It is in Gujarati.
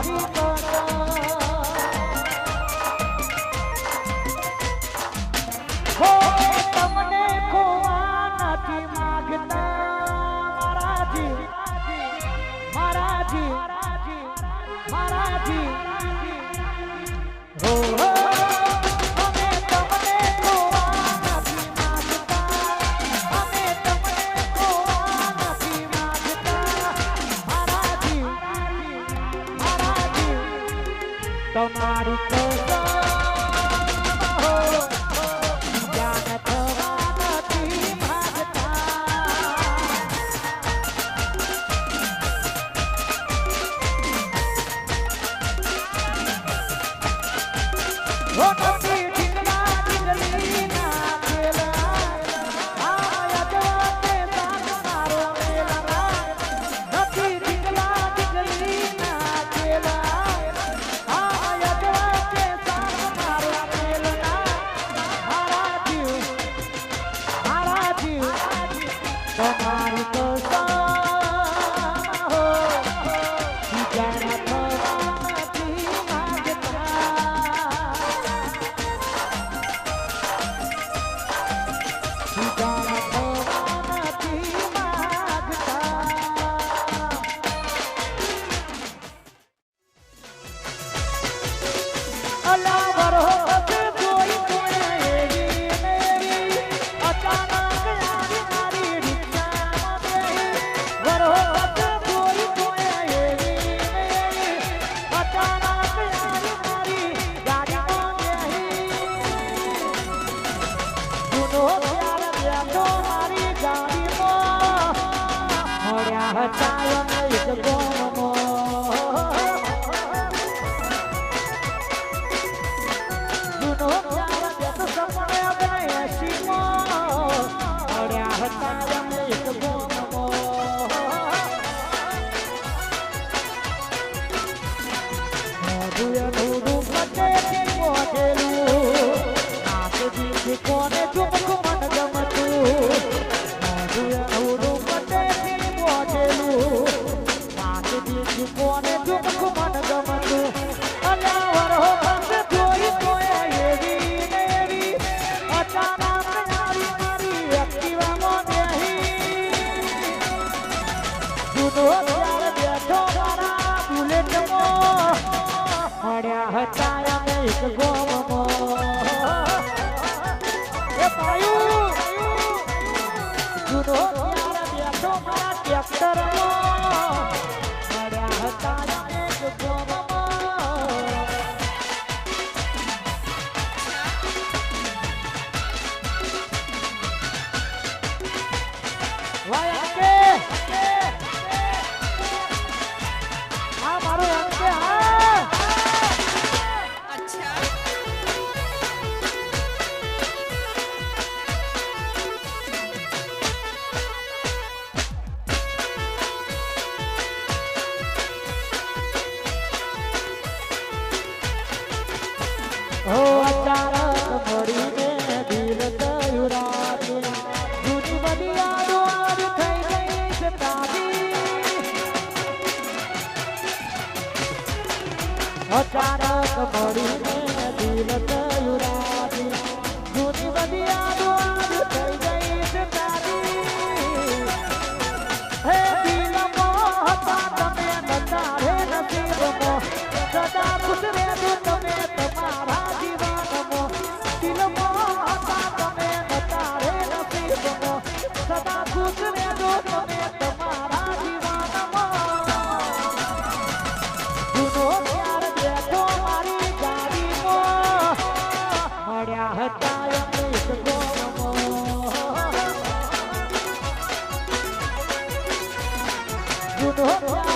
તમારી હો તમને ખોવા નથી માંગતા મારાજી હો અમે તમને ખોવા નથી માંગતા અમે તમને ખોવા નથી માંગતા મારાજી તમારી તમારી અચાનક મળીને દિલ થયું રાજી જૂની બધી યાદો થઈ ગઈ છે તારી હે દિલમાં હતા તમે નતા હે નસીબમાં સદા ખુશ રહેજો તમે તમારા જીવનમાં દિલમાં હતા તમે નતા હે નસીબમાં સદા ખુશ રહેજો તમે તમારા જીવનમાં જૂનો હતા એક ગોમો જૂનો